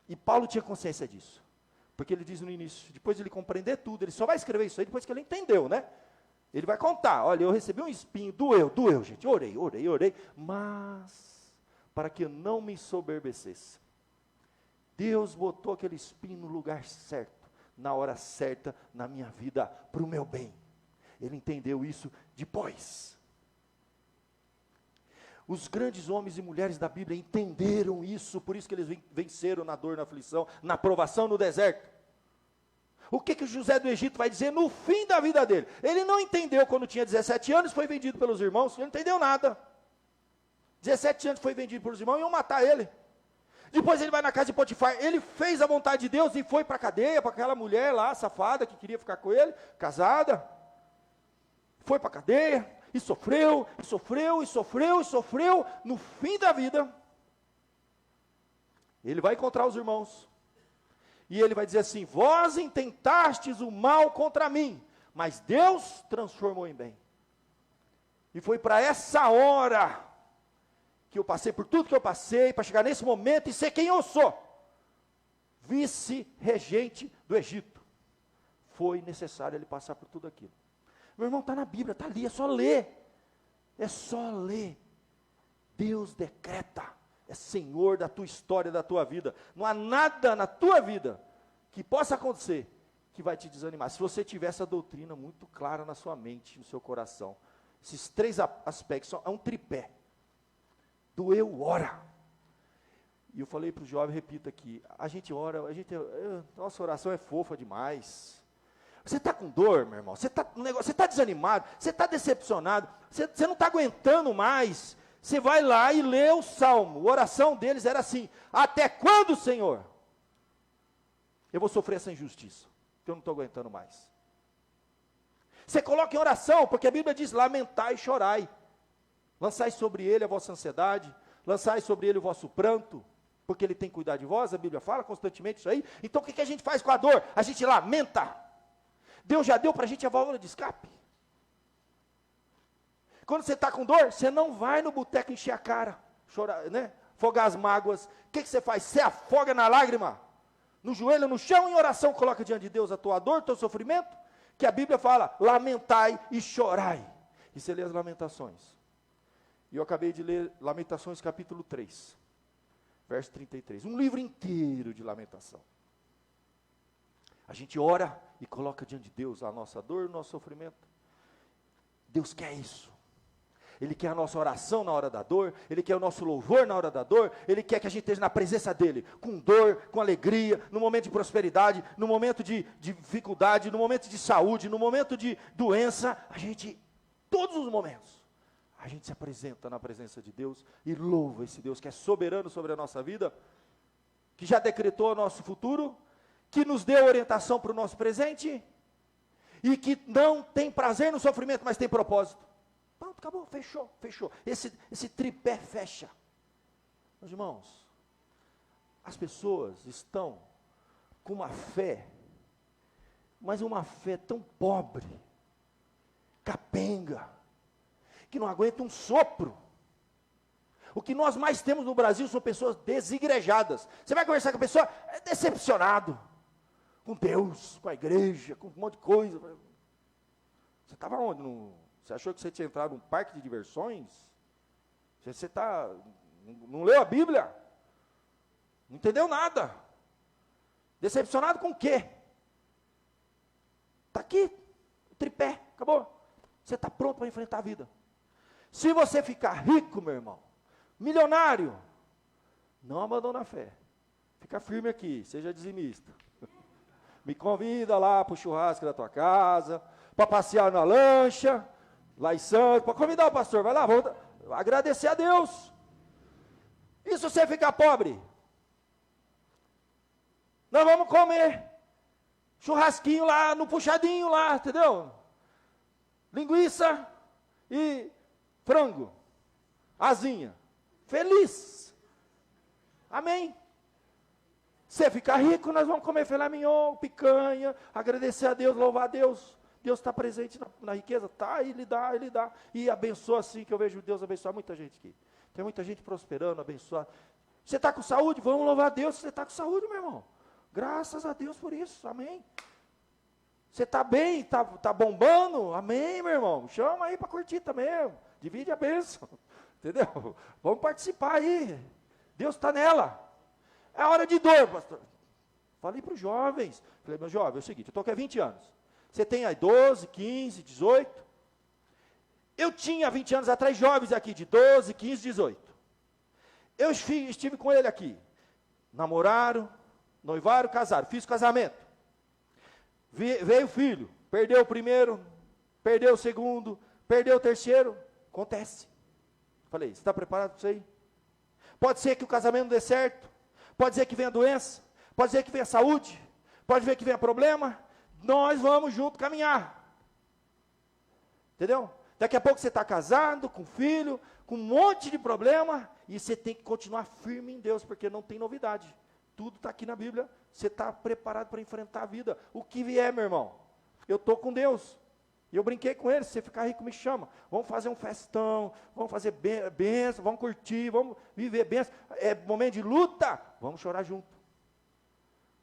Speaker 1: E Paulo tinha consciência disso. Porque ele diz no início, depois de ele compreender tudo, ele só vai escrever isso aí depois que ele entendeu, né? Ele vai contar, olha, eu recebi um espinho, doeu, gente, orei, mas para que eu não me ensoberbecesse. Deus botou aquele espinho no lugar certo, na hora certa, na minha vida, para o meu bem. Ele entendeu isso depois. Os grandes homens e mulheres da Bíblia entenderam isso, por isso que eles venceram na dor, na aflição, na provação no deserto. O que José do Egito vai dizer no fim da vida dele? Ele não entendeu quando tinha 17 anos, foi vendido pelos irmãos, ele não entendeu nada. 17 anos foi vendido pelos irmãos e iam matar ele. Depois ele vai na casa de Potifar, ele fez a vontade de Deus e foi para a cadeia, para aquela mulher lá, safada, que queria ficar com ele, casada. Foi para a cadeia, e sofreu, no fim da vida, ele vai encontrar os irmãos, e ele vai dizer assim, vós intentastes o mal contra mim, mas Deus transformou em bem, e foi para essa hora, que eu passei por tudo que eu passei, para chegar nesse momento e ser quem eu sou, vice-regente do Egito, foi necessário ele passar por tudo aquilo. Meu irmão, está na Bíblia, está ali, é só ler. Deus decreta, é Senhor da tua história, da tua vida. Não há nada na tua vida que possa acontecer que vai te desanimar. Se você tiver essa doutrina muito clara na sua mente, no seu coração. Esses três aspectos, é um tripé. Doeu, ora. E eu falei para o jovem, repito aqui, a gente ora, nossa oração é fofa demais. Você está com dor, meu irmão, você está desanimado, você está decepcionado, você não está aguentando mais, você vai lá e lê o Salmo, a oração deles era assim, até quando, Senhor, eu vou sofrer essa injustiça, que eu não estou aguentando mais. Você coloca em oração, porque a Bíblia diz, lamentai e chorai, lançai sobre ele a vossa ansiedade, lançai sobre ele o vosso pranto, porque ele tem cuidado de vós, a Bíblia fala constantemente isso aí, então o que a gente faz com a dor? A gente lamenta. Deus já deu para a gente a válvula de escape. Quando você está com dor, você não vai no boteco encher a cara, chorar, né? Afogar as mágoas. O que você faz? Você afoga na lágrima, no joelho, no chão, em oração, coloca diante de Deus a tua dor, o teu sofrimento, que a Bíblia fala, lamentai e chorai. E você lê as lamentações. E eu acabei de ler Lamentações capítulo 3, verso 33. Um livro inteiro de lamentação. A gente ora e coloca diante de Deus a nossa dor, o nosso sofrimento. Deus quer isso. Ele quer a nossa oração na hora da dor, Ele quer o nosso louvor na hora da dor, Ele quer que a gente esteja na presença dEle, com dor, com alegria, no momento de prosperidade, no momento de dificuldade, no momento de saúde, no momento de doença, todos os momentos, a gente se apresenta na presença de Deus e louva esse Deus que é soberano sobre a nossa vida, que já decretou o nosso futuro, que nos deu orientação para o nosso presente, e que não tem prazer no sofrimento, mas tem propósito. Pronto, acabou, fechou. Esse tripé fecha. Meus irmãos, as pessoas estão com uma fé, mas uma fé tão pobre, capenga, que não aguenta um sopro. O que nós mais temos no Brasil são pessoas desigrejadas. Você vai conversar com a pessoa, é decepcionado com Deus, com a igreja, com um monte de coisa. Você estava onde? Você achou que você tinha entrado num parque de diversões? Você não leu a Bíblia? Não entendeu nada. Decepcionado com o quê? aqui, o tripé, acabou. Você está pronto para enfrentar a vida. Se você ficar rico, meu irmão, milionário, não abandona a fé. Fica firme aqui, seja dizimista. Me convida lá para o churrasco da tua casa, para passear na lancha, lá em Santos, para convidar o pastor, vai lá, vamos agradecer a Deus. E se você ficar pobre? Nós vamos comer churrasquinho lá, no puxadinho lá, entendeu? Linguiça e frango, asinha, feliz. Amém. Se ficar rico, nós vamos comer filé mignon, picanha, agradecer a Deus, louvar a Deus. Deus está presente na riqueza? Tá, Ele dá. E abençoa assim, que eu vejo Deus abençoar muita gente aqui. Tem muita gente prosperando, abençoando. Você está com saúde? Vamos louvar a Deus se você está com saúde, meu irmão. Graças a Deus por isso, amém. Você está bem, tá bombando? Amém, meu irmão. Chama aí para curtir também, divide a bênção, entendeu? Vamos participar aí, Deus está nela. É hora de dor, pastor. Falei para os jovens, falei, meu jovem, é o seguinte, eu estou aqui há 20 anos. Você tem aí 12, 15, 18. Eu tinha 20 anos atrás jovens aqui de 12, 15, 18. Eu estive com ele aqui. Namoraram, noivaram, casaram. Fiz o casamento. Veio o filho. Perdeu o primeiro, perdeu o segundo, perdeu o terceiro. Acontece. Falei, você está preparado para isso aí? Pode ser que o casamento não dê certo. Pode ser que venha doença. Pode ser que venha saúde. Pode ser que venha problema. Nós vamos junto caminhar. Entendeu? Daqui a pouco você está casado, com filho, com um monte de problema, e você tem que continuar firme em Deus, porque não tem novidade. Tudo está aqui na Bíblia, você está preparado para enfrentar a vida. O que vier, meu irmão, eu estou com Deus. E eu brinquei com ele, se você ficar rico, me chama. Vamos fazer um festão, vamos fazer bênção, vamos curtir, vamos viver bênção. É momento de luta, vamos chorar junto.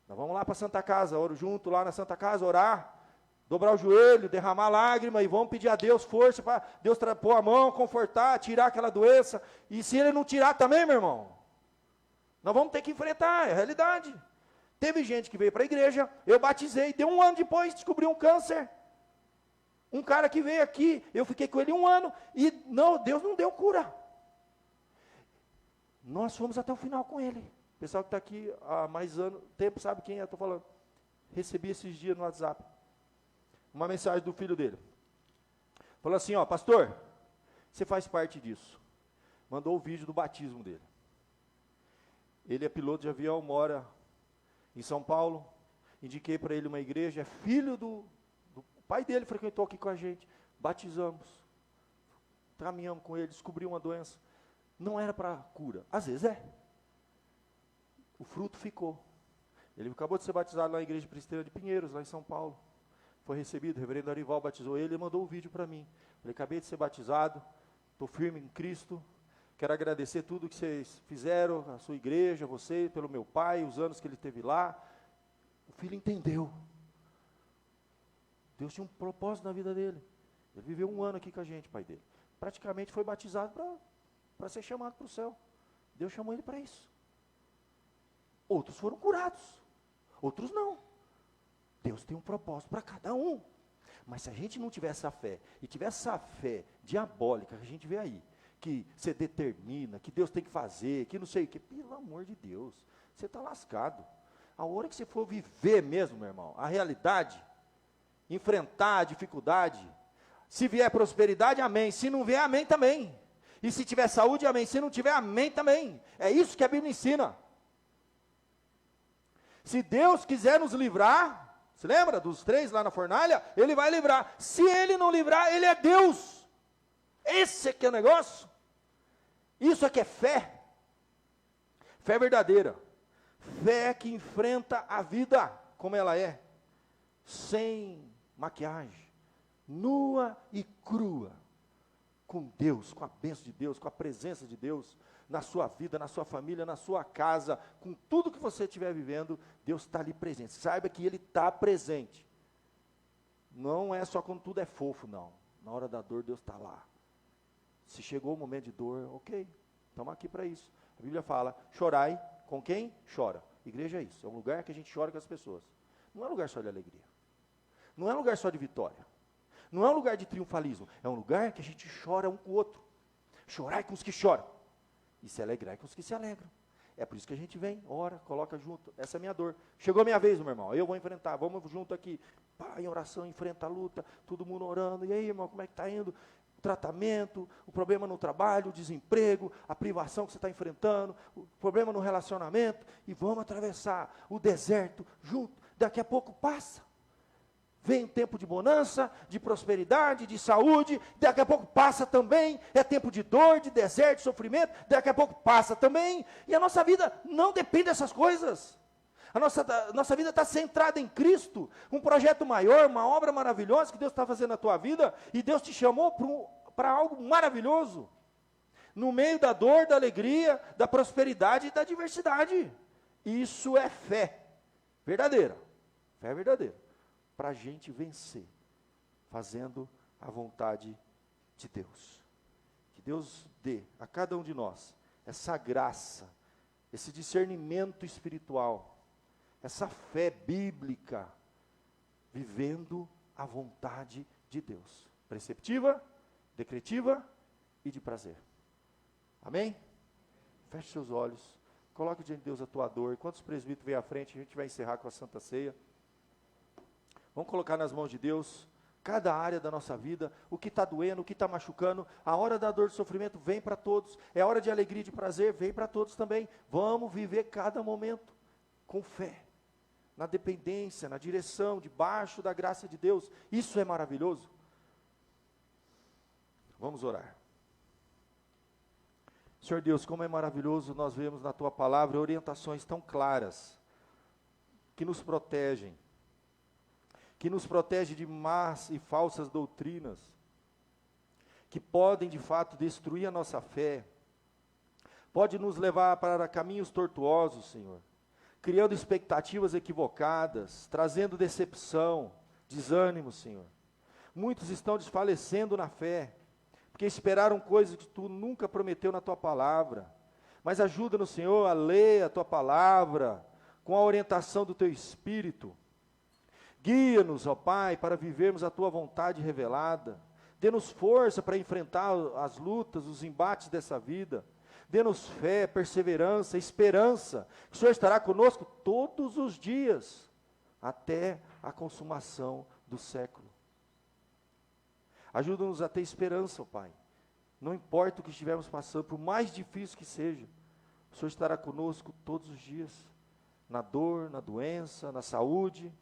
Speaker 1: Nós vamos lá para a Santa Casa, oro junto lá na Santa Casa, orar, dobrar o joelho, derramar lágrima, e vamos pedir a Deus força para Deus pôr a mão, confortar, tirar aquela doença. E se Ele não tirar também, meu irmão, nós vamos ter que enfrentar, é a realidade. Teve gente que veio para a igreja, eu batizei, deu um ano depois, descobri um câncer. Um cara que veio aqui, eu fiquei com ele 1 ano, e não, Deus não deu cura. Nós fomos até o final com ele. O pessoal que está aqui há mais tempo sabe quem eu estou falando. Recebi esses dias no WhatsApp uma mensagem do filho dele. Falou assim, ó, pastor, você faz parte disso. Mandou o vídeo do batismo dele. Ele é piloto de avião, mora em São Paulo. Indiquei para ele uma igreja, é filho do pai dele, frequentou aqui com a gente. Batizamos. Caminhamos com ele, descobri uma doença. Não era para cura. Às vezes é. O fruto ficou. Ele acabou de ser batizado na igreja presbiteriana de Pinheiros, lá em São Paulo. Foi recebido, o reverendo Arival batizou ele e mandou o vídeo para mim. Falei, acabei de ser batizado, estou firme em Cristo, quero agradecer tudo que vocês fizeram, a sua igreja, você, pelo meu pai, os anos que ele teve lá. O filho entendeu. Deus tinha um propósito na vida dele. Ele viveu 1 ano aqui com a gente, pai dele. Praticamente foi batizado para ser chamado para o céu. Deus chamou ele para isso. Outros foram curados, outros não. Deus tem um propósito para cada um. Mas se a gente não tiver essa fé, e tiver essa fé diabólica que a gente vê aí, que você determina, que Deus tem que fazer, que não sei o que, pelo amor de Deus, você está lascado. A hora que você for viver mesmo, meu irmão, a realidade, enfrentar a dificuldade, se vier prosperidade, amém. Se não vier, amém também. E se tiver saúde, amém. Se não tiver, amém também. É isso que a Bíblia ensina. Se Deus quiser nos livrar, se lembra dos 3 lá na fornalha? Ele vai livrar. Se Ele não livrar, Ele é Deus. Esse aqui é o negócio. Isso aqui é fé. Fé verdadeira. Fé que enfrenta a vida como ela é. Sem maquiagem. Nua e crua. Com Deus, com a bênção de Deus, com a presença de Deus. Na sua vida, na sua família, na sua casa, com tudo que você estiver vivendo, Deus está ali presente. Saiba que Ele está presente. Não é só quando tudo é fofo, não. Na hora da dor, Deus está lá. Se chegou o momento de dor, ok, estamos aqui para isso. A Bíblia fala, chorai com quem chora. Igreja é isso, é um lugar que a gente chora com as pessoas. Não é lugar só de alegria. Não é um lugar só de vitória. Não é um lugar de triunfalismo. É um lugar que a gente chora um com o outro. Chorai com os que choram. E se alegrai com os que se alegram. É por isso que a gente vem, ora, coloca junto. Essa é a minha dor. Chegou a minha vez, meu irmão. Eu vou enfrentar. Vamos junto aqui. Pá, em oração, enfrenta a luta. Todo mundo orando. E aí, irmão, como é que está indo? O tratamento, o problema no trabalho, o desemprego, a privação que você está enfrentando, o problema no relacionamento. E vamos atravessar o deserto junto. Daqui a pouco passa. Vem um tempo de bonança, de prosperidade, de saúde, daqui a pouco passa também, é tempo de dor, de deserto, de sofrimento, daqui a pouco passa também, e a nossa vida não depende dessas coisas. A nossa vida está centrada em Cristo, um projeto maior, uma obra maravilhosa que Deus está fazendo na tua vida, e Deus te chamou para algo maravilhoso, no meio da dor, da alegria, da prosperidade e da diversidade. Isso é fé verdadeira, fé verdadeira. Para a gente vencer, fazendo a vontade de Deus. Que Deus dê a cada um de nós essa graça, esse discernimento espiritual, essa fé bíblica, vivendo a vontade de Deus. Preceptiva, decretiva e de prazer. Amém? Feche seus olhos, coloque diante de Deus a tua dor. Enquanto os presbíteros vêm à frente, a gente vai encerrar com a Santa Ceia. Vamos colocar nas mãos de Deus cada área da nossa vida, o que está doendo, o que está machucando. A hora da dor e sofrimento vem para todos, é hora de alegria e de prazer, vem para todos também. Vamos viver cada momento com fé, na dependência, na direção, debaixo da graça de Deus. Isso é maravilhoso. Vamos orar. Senhor Deus, como é maravilhoso nós vemos na Tua palavra orientações tão claras, que nos protegem, de más e falsas doutrinas, que podem de fato destruir a nossa fé, pode nos levar para caminhos tortuosos, Senhor, criando expectativas equivocadas, trazendo decepção, desânimo, Senhor. Muitos estão desfalecendo na fé, porque esperaram coisas que Tu nunca prometeu na Tua palavra, mas ajuda-nos, Senhor, a ler a Tua palavra, com a orientação do Teu Espírito. Guia-nos, ó Pai, para vivermos a Tua vontade revelada. Dê-nos força para enfrentar as lutas, os embates dessa vida. Dê-nos fé, perseverança, esperança. Que o Senhor estará conosco todos os dias, até a consumação do século. Ajuda-nos a ter esperança, ó Pai. Não importa o que estivermos passando, por mais difícil que seja, o Senhor estará conosco todos os dias. Na dor, na doença, na saúde,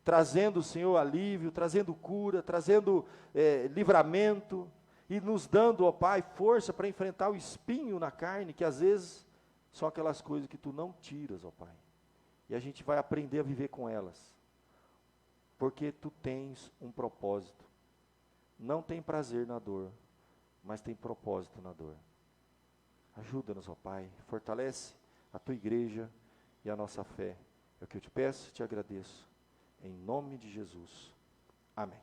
Speaker 1: trazendo, Senhor, alívio, trazendo cura, trazendo livramento, e nos dando, ó Pai, força para enfrentar o espinho na carne, que às vezes são aquelas coisas que Tu não tiras, ó Pai, e a gente vai aprender a viver com elas, porque Tu tens um propósito. Não tem prazer na dor, mas tem propósito na dor. Ajuda-nos, ó Pai, fortalece a Tua igreja e a nossa fé. É o que eu te peço e te agradeço. Em nome de Jesus. Amém.